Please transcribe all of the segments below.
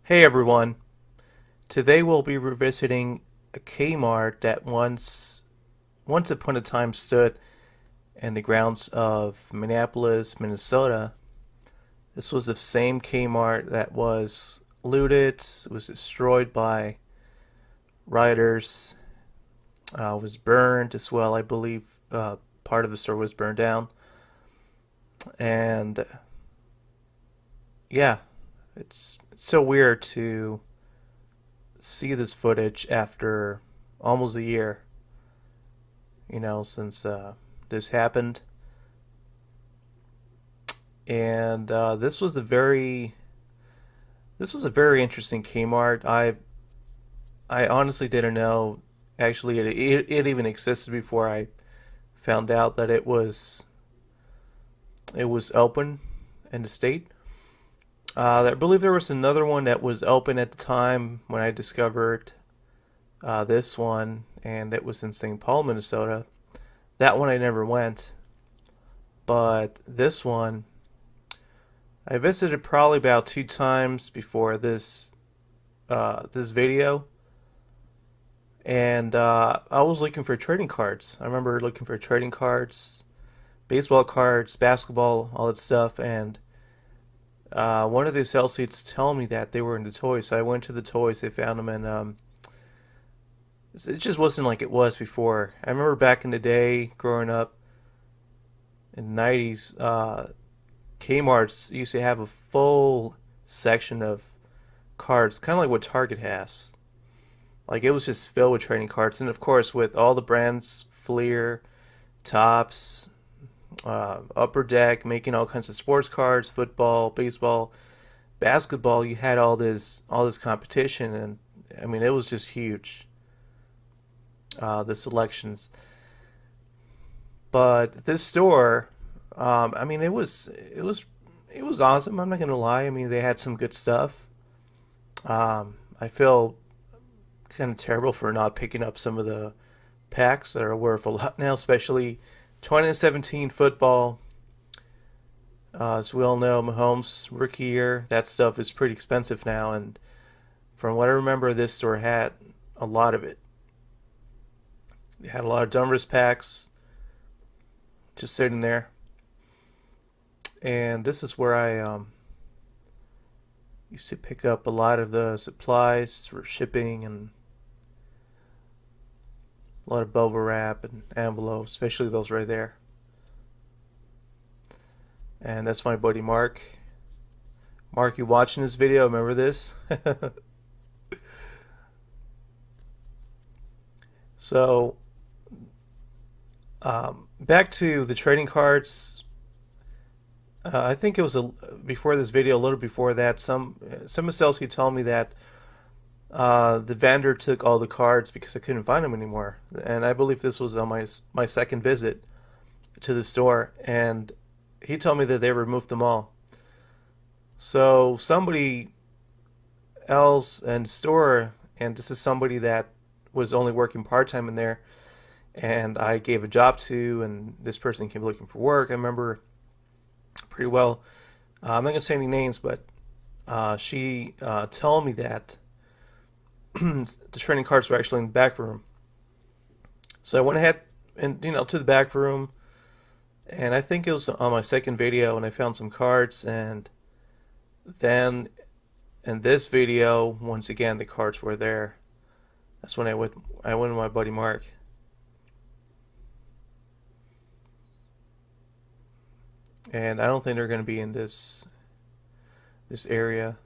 Hey everyone, today we'll be revisiting a Kmart that once upon a time stood in the grounds of Minneapolis, Minnesota. This was the same Kmart that was looted, was destroyed by rioters, was burned as well. I believe part of the store was burned down. And yeah, it's so weird to see this footage after almost a year, since this happened. And this was a very interesting Kmart. I honestly didn't know actually it even existed before I found out that it was open in the state. I believe there was another one that was open at the time when I discovered this one, and it was in St. Paul, Minnesota. That one I never went, but this one I visited probably about two times before this video, and I was looking for trading cards. I remember looking for trading cards, baseball cards, basketball, all that stuff, and one of the associates told me that they were in the toys. So I went to the toys. They found them, and it just wasn't like it was before. I remember back in the day, growing up in the '90s, Kmart's used to have a full section of cards, kind of like what Target has. Like it was just filled with trading cards, and of course with all the brands, Fleer, Tops, Upper Deck, making all kinds of sports cards, football, baseball, basketball. You had all this competition, and I mean it was just huge. The selections, but this store, I mean it was awesome. I'm not gonna lie. I mean they had some good stuff. I feel kind of terrible for not picking up some of the packs that are worth a lot now, especially 2017 football. As we all know, Mahomes rookie year, that stuff is pretty expensive now, and from what I remember, this store had a lot of it. They had a lot of Dunvers packs just sitting there, and this is where I used to pick up a lot of the supplies for shipping and a lot of bubble wrap and envelopes, especially those right there. And that's my buddy Mark. Mark, you watching this video? Remember this? So, back to the trading cards. I think it was before this video, a little before that. Some associate told me that the vendor took all the cards because I couldn't find them anymore, and I believe this was on my second visit to the store, and he told me that they removed them all. So somebody else in the store, and this is somebody that was only working part time in there, and I gave a job to, and this person came looking for work. I remember pretty well. I'm not gonna say any names, but she told me that the trading cards were actually in the back room. So I went ahead and to the back room, and I think it was on my second video, and I found some cards, and then in this video, once again the cards were there. That's when I went with my buddy Mark, and I don't think they're going to be in this area.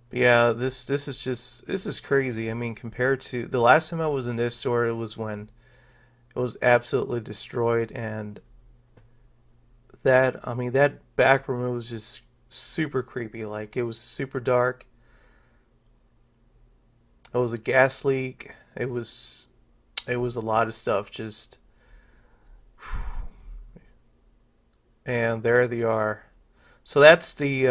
But yeah, this is crazy. I mean, compared to the last time I was in this store, it was when it was absolutely destroyed, and that back room was just super creepy. Like it was super dark. It was a gas leak. It was a lot of stuff. Just and there they are. So that's the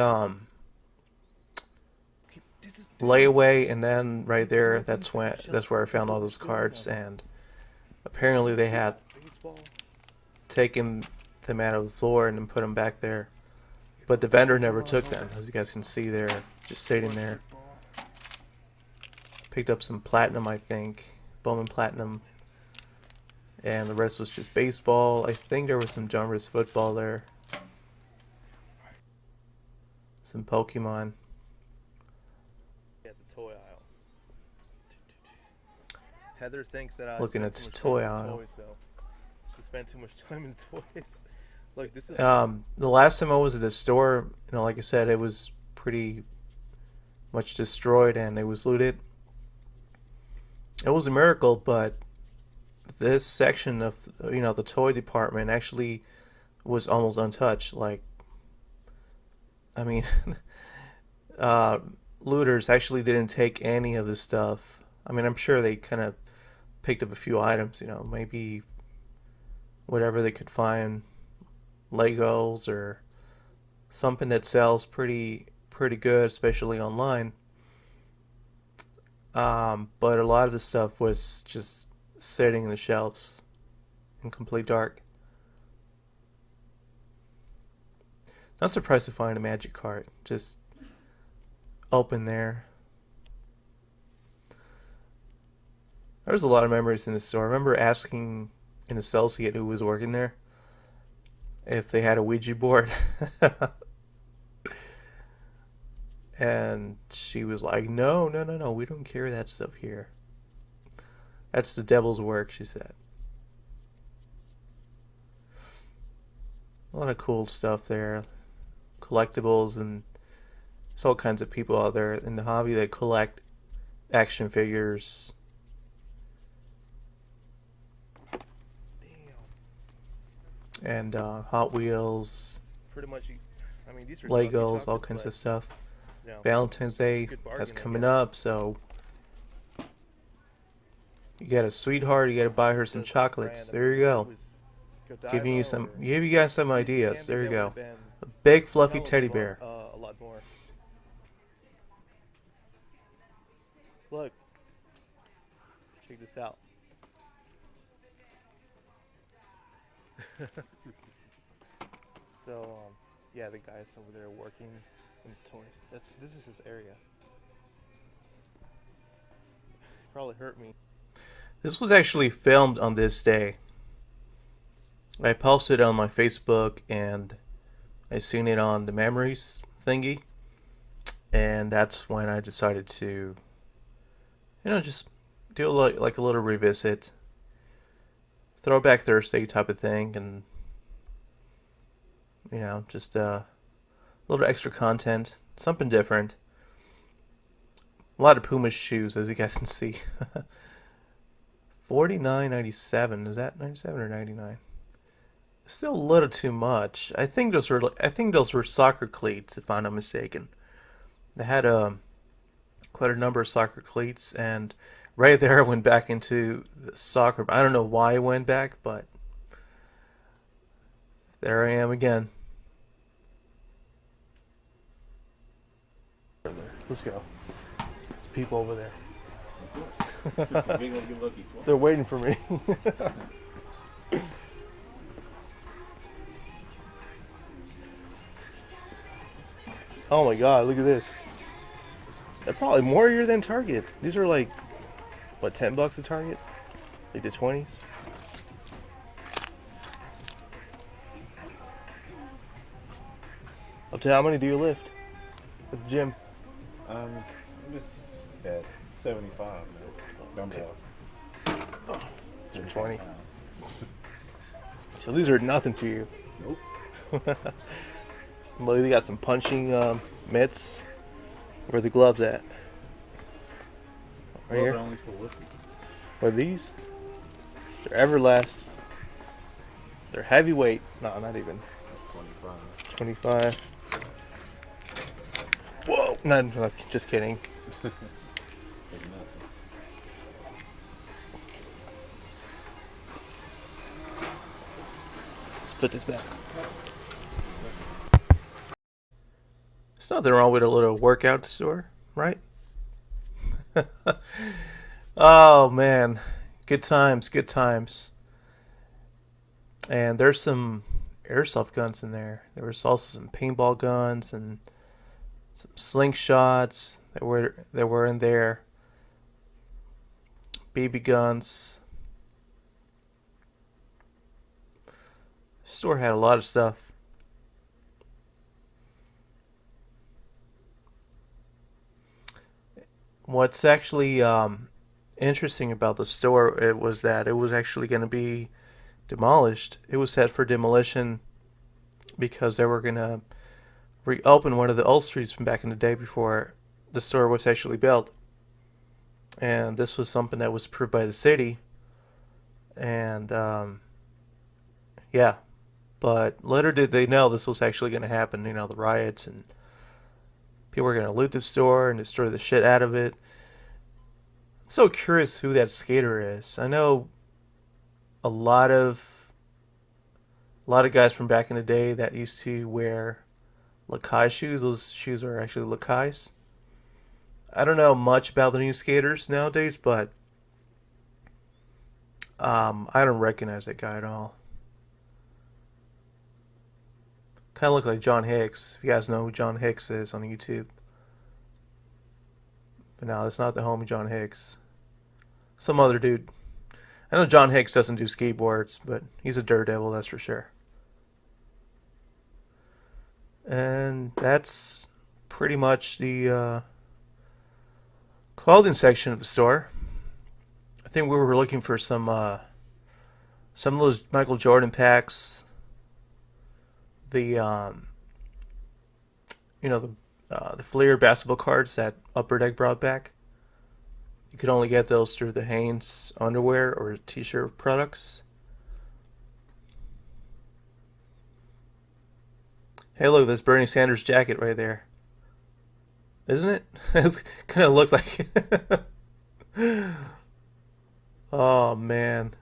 layaway, and then right there, that's where I found all those cards, and apparently they had taken them out of the floor and then put them back there. but the vendor never took them, as you guys can see there, just sitting there. Picked up some platinum, I think, Bowman platinum, and the rest was just baseball. I think there was some Jumpers football there, some Pokemon. At the toy aisle. Heather thinks that I Looking spend at too the much toy time in aisle. toys, so I spend too much time in toys. Look, this is The last time I was at the store, like I said, it was pretty much destroyed and it was looted. It was a miracle, but this section of the toy department actually was almost untouched. Like, I mean, uh, looters actually didn't take any of the stuff. I mean, I'm sure they kind of picked up a few items, maybe whatever they could find, Legos or something that sells pretty good, especially online. But a lot of the stuff was just sitting in the shelves in complete dark. Not surprised to find a magic card just open there. There was a lot of memories in the store. I remember asking an associate who was working there if they had a Ouija board. And she was like, no, no, no, no, we don't carry that stuff here. That's the devil's work, she said. A lot of cool stuff there. Collectibles, and there's all kinds of people out there in the hobby that collect action figures. damn. And Hot Wheels, Pretty much. I mean, these are Legos, all chocolates, kinds but of stuff. you know, Valentine's it's a Day good that's bargain, I coming guess. up, so you got a sweetheart, you got to buy her This some does have a chocolates. brand. I There mean, you if it go. was Give you guys some CC ideas. Candy, There you that would go. have been A big a fluffy hell of teddy bear. a lot more. Look, check this out. So, yeah, the guy's over there working in toys. This is his area. Probably hurt me. This was actually filmed on this day. I posted it on my Facebook and I seen it on the memories thingy, and that's when I decided to, just do like a little revisit, throwback Thursday type of thing, and just a little extra content, something different. A lot of Puma shoes, as you guys can see. 49.97. Is that 97 or 99? Still a little too much. I think those were soccer cleats, if I'm not mistaken. They had quite a number of soccer cleats, and right there I went back into the soccer. I don't know why I went back, but there I am again. Let's go. There's people over there. They're waiting for me. Oh my god, look at this. They're probably more here than Target. These are like, what, $10 at Target? Like the 20s? Up to how many do you lift at the gym? I'm just at 75 dumbbells. Oh, these are 20. Pounds. So these are nothing to you. Nope. Well, they got some punching mitts. Where are the gloves at? Right Those here. are only for wussies. What are these? They're Everlast. They're heavyweight. No, not even. That's 25. 25. Whoa! No, just kidding. Like nothing. Let's put this back. There's nothing wrong with a little workout store, right? Oh man, good times, good times. And there's some airsoft guns in there. There was also some paintball guns and some slingshots that were in there. BB guns. The store had a lot of stuff. What's actually interesting about the store it was that it was actually going to be demolished. It was set for demolition because they were going to reopen one of the old streets from back in the day before the store was actually built. And this was something that was approved by the city. And yeah, but little did they know this was actually going to happen. You know, the riots and people were going to loot the store and destroy the shit out of it. I'm so curious who that skater is. I know a lot of guys from back in the day that used to wear Lakai shoes. Those shoes are actually Lakais. I don't know much about the new skaters nowadays, but I don't recognize that guy at all. Kind of look like John Hicks. If you guys know who John Hicks is on YouTube. But no, that's not the homie John Hicks. Some other dude. I know John Hicks doesn't do skateboards, but he's a daredevil, that's for sure. And that's pretty much the clothing section of the store. I think we were looking for some of those Michael Jordan packs. The the Fleer basketball cards that Upper Deck brought back. You could only get those through the Hanes underwear or t-shirt products. Hey, look, there's Bernie Sanders' jacket right there. Isn't it? It's kind of look like. Oh man.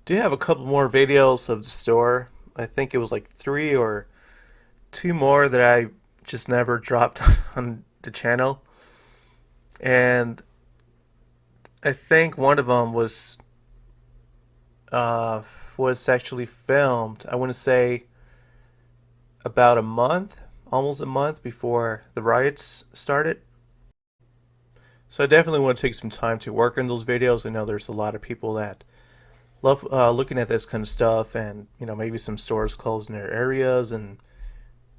Do have a couple more videos of the store. I think it was like 3 or 2 more that I just never dropped on the channel. And I think one of them was actually filmed. I want to say about a month, almost a month before the riots started. So I definitely want to take some time to work on those videos. I know there's a lot of people that love looking at this kind of stuff, and maybe some stores closed in their areas, and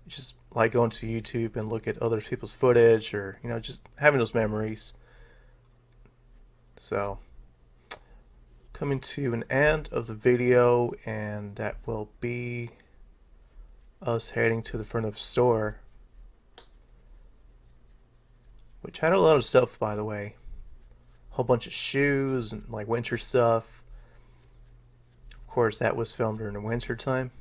just like going to YouTube and look at other people's footage, or just having those memories. So coming to an end of the video, and that will be us heading to the front of the store, which had a lot of stuff, by the way. A whole bunch of shoes and like winter stuff. Of course, that was filmed during the winter time.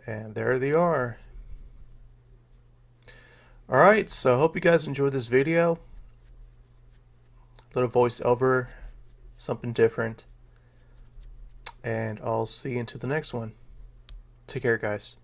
And there they are. Alright, so I hope you guys enjoyed this video. Little voiceover, something different. And I'll see you into the next one. Take care, guys.